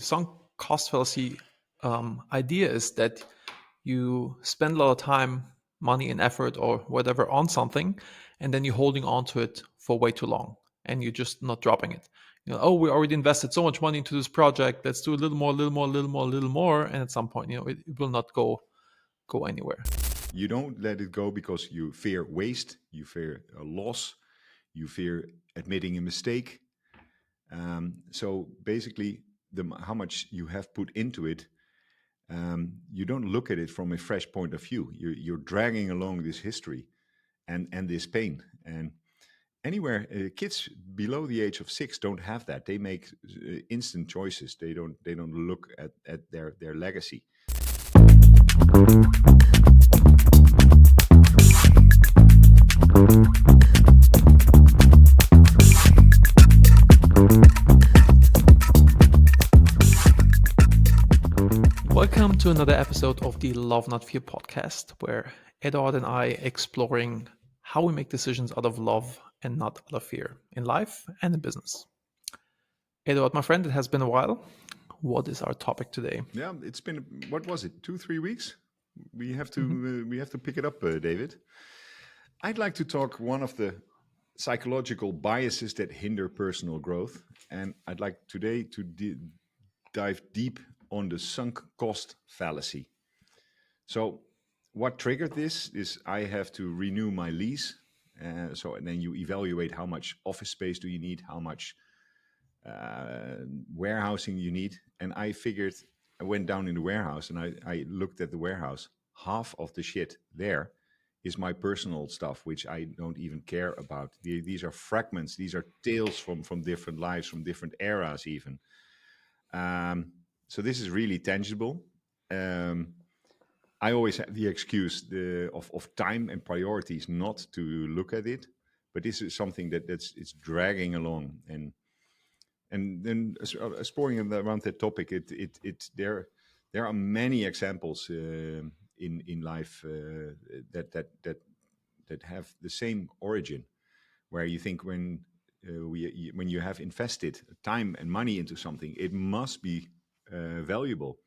The sunk cost fallacy idea is that you spend a lot of time, money, and effort or whatever on something, and then you're holding on to it for way too long, and you're just not dropping it. Oh, we already invested so much money into this project. Let's do a little more, little more, little more, little more, and at some point, it will not go anywhere. You don't let it go because you fear waste, you fear a loss, you fear admitting a mistake. So basically, how much you have put into it, you don't look at it from a fresh point of view. You're dragging along this history and this pain. And anywhere, kids below the age of 6 don't have that. They make instant choices. They don't look at their legacy. Welcome to another episode of the Love Not Fear podcast, where Eduard and I exploring how we make decisions out of love and not out of fear in life and in business. Eduard, my friend, it has been a while. What is our topic today? Yeah, it's been, what was it, 2-3 weeks? We have to pick it up, David. I'd like to talk one of the psychological biases that hinder personal growth, and I'd like today to dive deep on the sunk cost fallacy. So what triggered this is I have to renew my lease. And then you evaluate how much office space do you need, how much warehousing you need. And I went down in the warehouse and I looked at the warehouse. Half of the shit there is my personal stuff, which I don't even care about. These are fragments. These are tales from different lives, from different eras even. So this is really tangible. I always have the excuse of time and priorities not to look at it, but this is something it's dragging along. And then exploring around that topic, there are many examples in life that have the same origin, where you think when you have invested time and money into something, it must be valuable.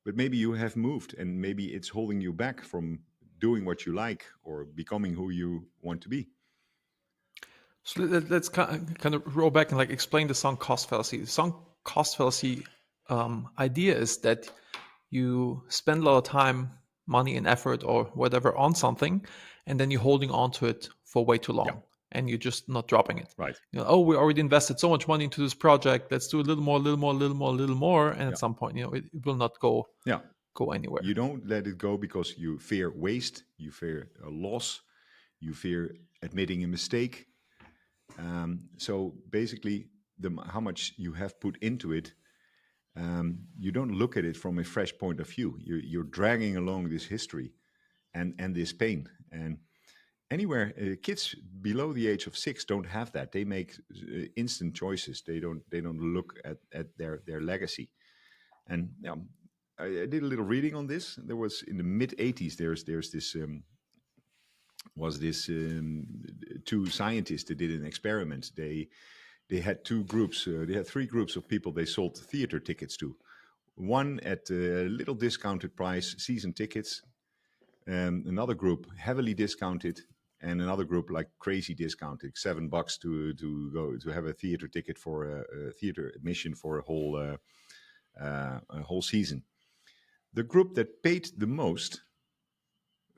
But maybe you have moved and maybe it's holding you back from doing what you like or becoming who you want to be. So let's kind of roll back and explain the sunk cost fallacy. The sunk cost fallacy idea is that you spend a lot of time, money, and effort or whatever on something, and then you're holding on to it for way too long. Yeah. And you're just not dropping it. Right. Oh, we already invested so much money into this project. Let's do a little more, little more, little more, little more, and at some point, it will not go anywhere. You don't let it go because you fear waste, you fear a loss, you fear admitting a mistake. So basically, how much you have put into it, you don't look at it from a fresh point of view. You're dragging along this history and this pain. And anywhere, kids below the age of 6 don't have that. They make instant choices. They don't look at their legacy. And I did a little reading on this. There was in the mid 80s. There's this two scientists that did an experiment. They had two groups. They had 3 groups of people. They sold theater tickets to. One at a little discounted price, season tickets. Another group heavily discounted. And another group like crazy discounted, $7 to go to have a theater ticket for a theater admission for a whole season. The group that paid the most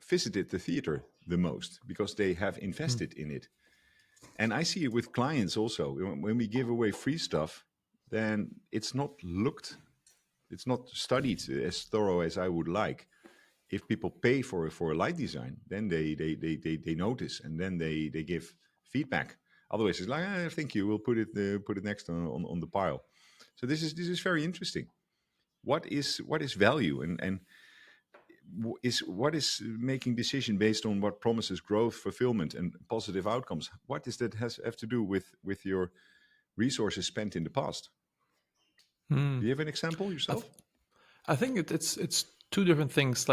visited the theater the most because they have invested in it. And I see it with clients also. When we give away free stuff, then it's not studied as thorough as I would like. If people pay for a light design, then they notice and then they give feedback. Otherwise, it's like, thank you, we'll put it next on the pile. So this is very interesting. What is value and what is making decision based on what promises growth, fulfillment, and positive outcomes? What does that have to do with your resources spent in the past? Do you have an example yourself? I think it's two different things.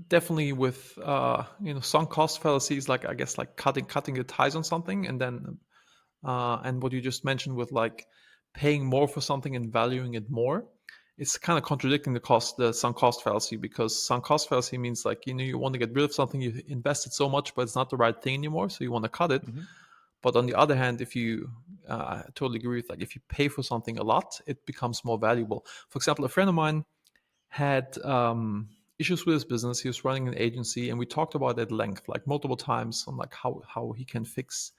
Definitely with sunk cost fallacies, I guess cutting the ties on something, and then and what you just mentioned with paying more for something and valuing it more. it's kind of contradicting the sunk cost fallacy, because sunk cost fallacy means like, you want to get rid of something you invested so much, but it's not the right thing anymore, so you want to cut it. Hmm. But on the other hand, if you, I totally agree with, like, if you pay for something a lot, it becomes more valuable. For example, a friend of mine had issues with his business. He was running an agency, and we talked about it at length, like multiple times, on like how he can fix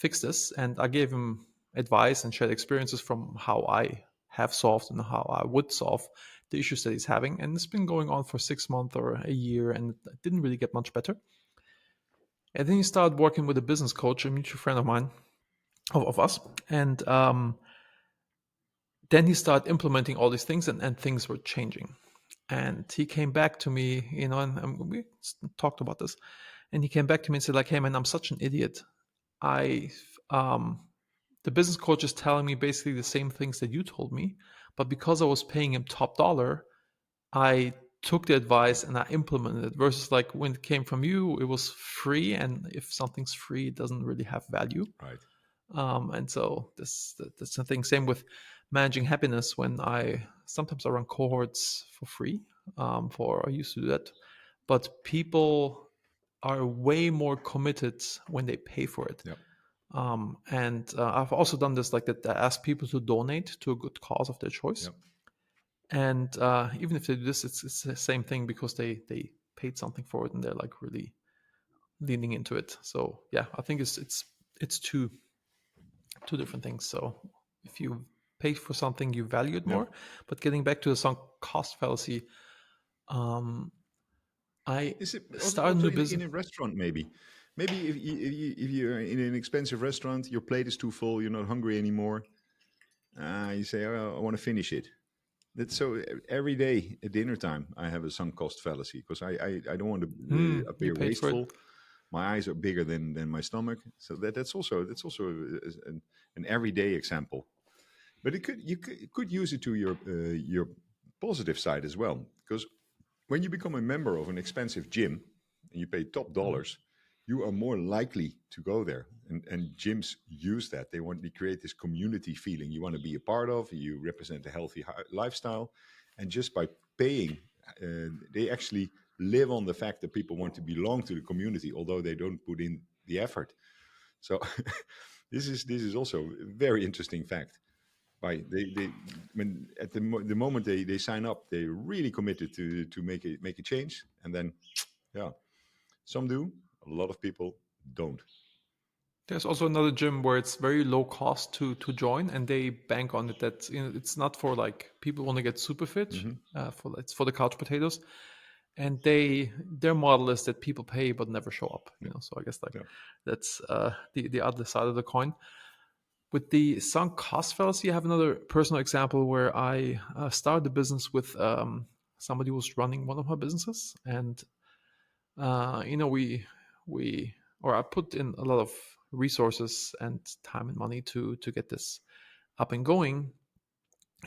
this. And I gave him advice and shared experiences from how I have solved and how I would solve the issues that he's having. And it's been going on for 6 months or a year, and it didn't really get much better. And then he started working with a business coach, a mutual friend of mine, of us. And then he started implementing all these things, and things were changing. And he came back to me, and we talked about this. And he came back to me and said, like, "Hey, man, I'm such an idiot. I um, the business coach is telling me basically the same things that you told me, but because I was paying him top dollar, I took the advice and I implemented it. Versus like when it came from you, it was free, and if something's free, it doesn't really have value. Right. And so that's the thing. Same with managing happiness. When I sometimes I run cohorts for free, for I used to do that, but people are way more committed when they pay for it. Yep. And I've also done this, like that. I ask people to donate to a good cause of their choice, Yep. and even if they do this, it's the same thing, because they paid something for it and they're like really leaning into it. So yeah, I think it's two different things. So if you pay for something, you value it Yep. more. But getting back to the sunk cost fallacy, um, I Is it started a also new in business. a restaurant? Maybe if you're in an expensive restaurant, your plate is too full, you're not hungry anymore. You say, "Oh, I want to finish it." That's so every day at dinner time, I have a sunk cost fallacy because I don't want to You appear paid for it. wasteful. My eyes are bigger than my stomach, so that's also an everyday example. But you could use it to your positive side as well, because when you become a member of an expensive gym and you pay top Mhm. dollars, you are more likely to go there. And gyms use that. They create this community feeling you want to be a part of. You represent a healthy lifestyle, and just by paying, they actually live on the fact that people want to belong to the community, although they don't put in the effort. So this is also a very interesting fact. By they when at the moment they sign up, they're really committed to make a change, and then yeah, some do, a lot of people don't. There's also another gym where it's very low cost to join, and they bank on it that, it's not for like people who want to get super fit. Hmm. It's for the couch potatoes, and their model is that people pay but never show up. Yeah, So I guess like yeah. that's the other side of the coin. With the sunk cost fallacy, I have another personal example where I started a business with somebody who was running one of my businesses, and we or I put in a lot of resources and time and money to get this up and going,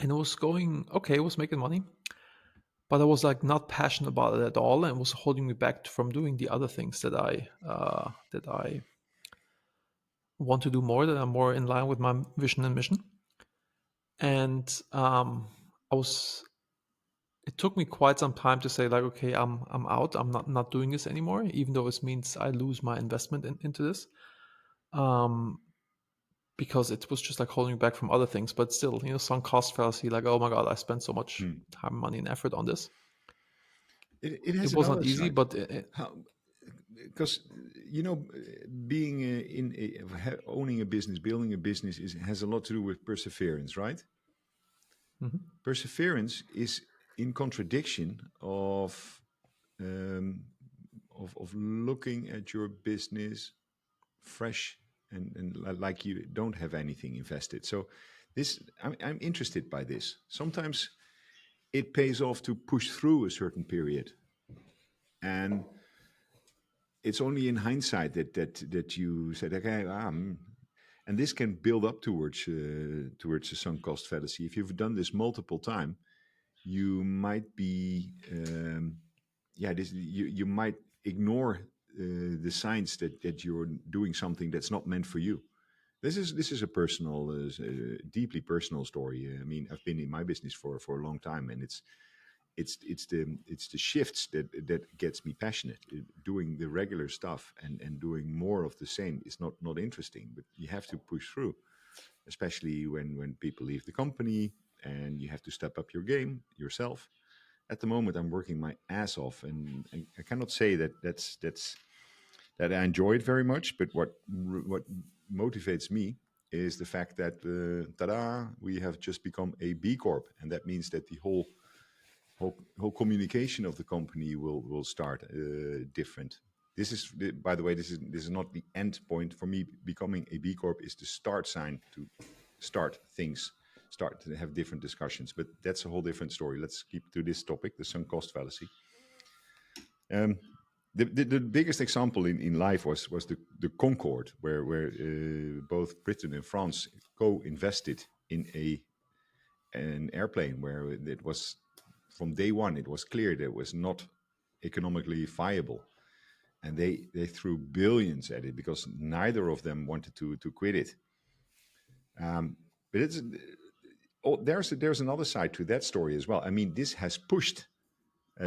and it was going okay. It was making money, but I was like not passionate about it at all, and it was holding me back from doing the other things that I want to do more, that are more in line with my vision and mission. And I was it took me quite some time to say, like, okay, I'm out. I'm not doing this anymore, even though this means I lose my investment into this. Um, because it was just like holding me back from other things. But still, some cost fallacy, like, oh my god, I spent so much Hmm. time, money, and effort on this. It It has was not another easy, side. but How? Because being owning a business, building a business has a lot to do with perseverance, right? mhm. Perseverance is in contradiction um, of looking at your business fresh and like you don't have anything invested. So I'm interested by this. Sometimes it pays off to push through a certain period, and it's only in hindsight that you said, okay, and this can build up towards a sunk cost fallacy. If you've done this multiple time, you might be you might ignore the signs that you're doing something that's not meant for you, This is a personal, deeply personal story. I mean, I've been in my business for a long time, and it's the shifts that gets me passionate. Doing the regular stuff and doing more of the same is not interesting, but you have to push through, especially when people leave the company and you have to step up your game yourself. At the moment, I'm working my ass off, and I cannot say that I enjoy it very much. But what motivates me is the fact that tada, we have just become a B Corp, and that means that the whole communication of the company will start different. This is, by the way, this is not the end point for me. Becoming a B Corp is the start sign to start things, start to have different discussions. But that's a whole different story. Let's keep to this topic, the sunk cost fallacy. Um, the biggest example in life was the Concorde, where both Britain and France co-invested in an airplane where it was, from day one, it was clear that it was not economically viable, and they threw billions at it because neither of them wanted to quit it. But there's another side to that story as well. I mean, this has pushed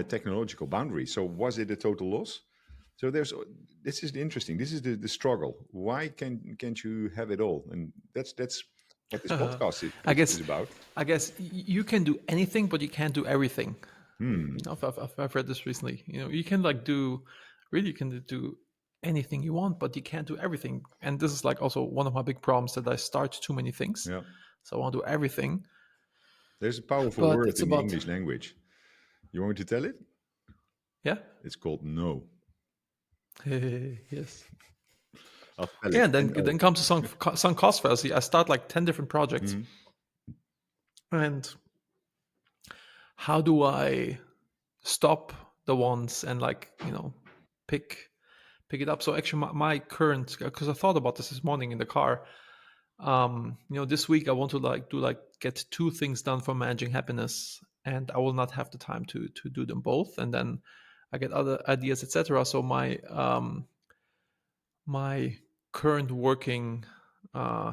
technological boundaries. So was it a total loss? So this is interesting. This is the struggle. Why can't you have it all? And that's what this podcast I is guess about. you can do anything, but you can't do everything. Hmm. I've read this recently. You can like do really you can do anything you want, but you can't do everything. And this is like also one of my big problems, that I start too many things. Yeah. So I want to do everything, There's a powerful but word it's in the about English language. You want me to tell it? yeah, It's called no. yes, I'll spell yeah. it. And then N-O. comes to some cost fallacy. I start like 10 different projects, Mhm. and how do I stop the ones and like pick it up? So actually, my current, because I thought about this morning in the car. This week I want to get two things done for managing happiness, and I will not have the time to do them both, and then I get other ideas, etc. So my current working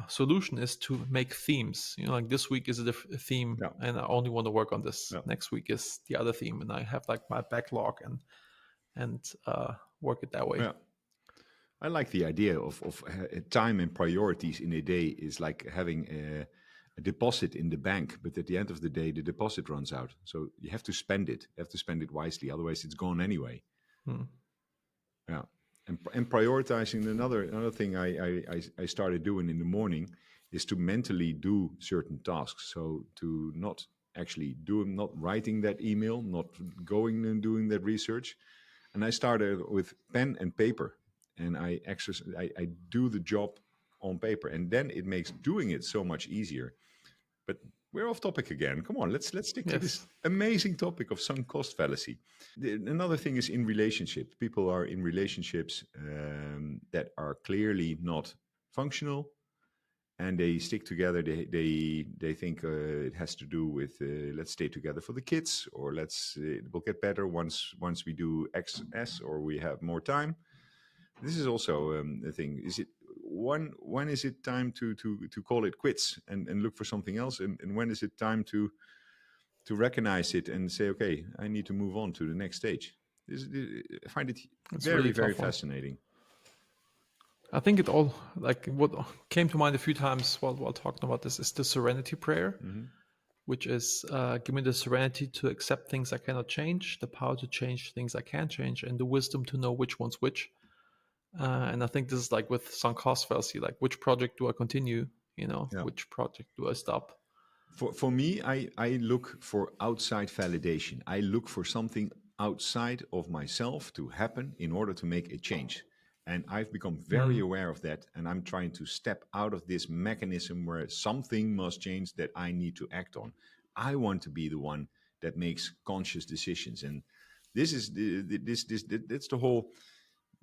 solution is to make themes. Like this week is a theme, Yeah. and I only want to work on this. Yeah. Next week is the other theme, and I have like my backlog and work it that way. Yeah. I like the idea of time and priorities in a day is like having a deposit in the bank, but at the end of the day, the deposit runs out. So you have to spend it. You have to spend it wisely, otherwise it's gone anyway. Hmm. Yeah, and prioritizing, another thing I started doing in the morning is to mentally do certain tasks. So to not actually do, not writing that email, not going and doing that research, and I started with pen and paper, and I do the job on paper, and then it makes doing it so much easier. But we're off topic again. Come on, let's stick to this Yes. amazing topic of sunk cost fallacy. Another thing is in relationships. People are in relationships that are clearly not functional, and they stick together. They think it has to do with let's stay together for the kids, or let's it will get better once we do X S, or we have more time. This is also a thing. Is it when is it time to call it quits and look for something else, and when is it time to recognize it and say, okay, I need to move on to the next stage. I find it It's really very, a very tough one. fascinating. I think it all, like what came to mind a few times while talking about this, is the serenity prayer, Hmm. which is give me the serenity to accept things I cannot change, the power to change things I can change, and the wisdom to know which one's which. And I think this is like with some cost fallacy, like which project do I continue? Yeah. Which project do I stop? For me, I look for outside validation. I look for something outside of myself to happen in order to make a change. And I've become very Mm, aware of that. And I'm trying to step out of this mechanism where something must change that I need to act on. I want to be the one that makes conscious decisions. And this is that's the whole,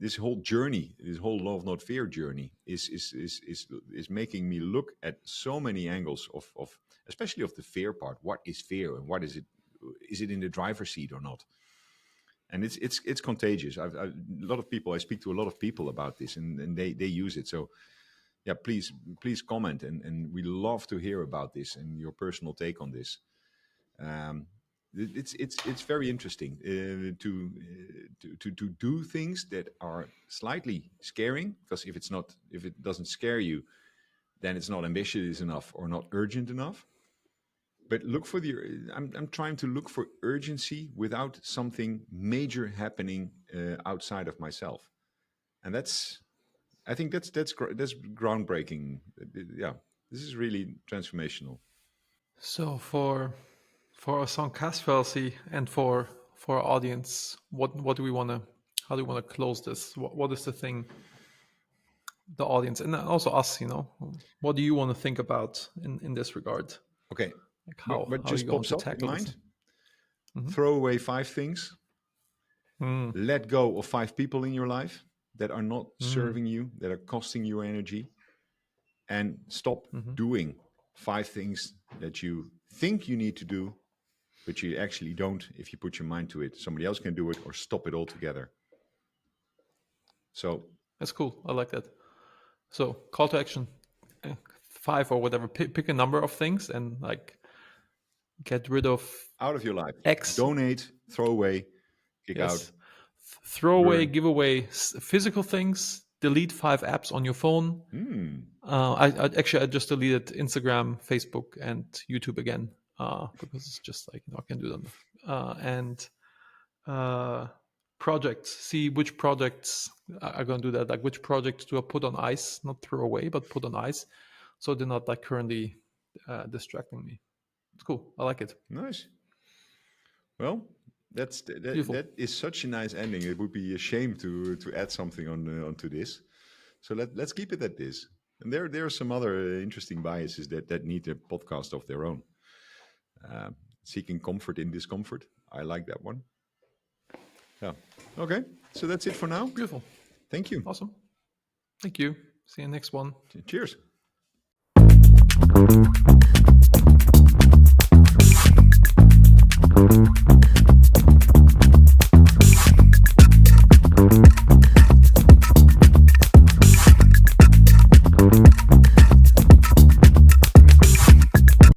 this whole journey, this whole love not fear journey is making me look at so many angles of especially of the fear part. What is fear, and what is it? Is it in the driver's seat or not? And it's contagious. A lot of people, I speak to a lot of people about this, and they use it. So yeah, please comment, and we love to hear about this and your personal take on this. Um, it's very interesting to do things that are slightly scaring, because if it doesn't scare you, then it's not ambitious enough or not urgent enough. But look for the I'm trying to look for urgency without something major happening outside of myself, and I think that's groundbreaking. Yeah, this is really transformational. So for our song cast fallacy and for our audience, what do we want to how do we want to close this? What is the thing the audience and also us, what do you want to think about in this regard? Okay, Like what how are you just going pops to up in tackle this? mind? Mm-hmm. Throw away 5 things. Mm, Let go of 5 people in your life that are not mm, serving you, that are costing you energy, and stop mm-hmm. doing 5 things that you think you need to do, but you actually don't if you put your mind to it. Somebody else can do it, or stop it altogether. So, That's cool. I like that. So call to action, 5 or whatever. Pick a number of things and like get rid of out of your life, X. donate, throw away, kick out, Yes. Throw away, burn. give away physical things. Delete 5 apps on your phone. I just deleted Instagram, Facebook, and YouTube again because it's just like I can do them. And uh, projects. See which projects are going to do that. Like which projects do I put on ice, not throw away, but put on ice, so they're not like currently distracting me. It's cool. I like it. Nice. Well, Beautiful. that is such a nice ending. It would be a shame to add something onto this. So let's keep it at this. And there are some other interesting biases that need a podcast of their own. Uh, Seeking comfort in discomfort. I like that one. Yeah. Okay. So that's it for now. Beautiful. Thank you. Awesome. Thank you. See you next one. Cheers.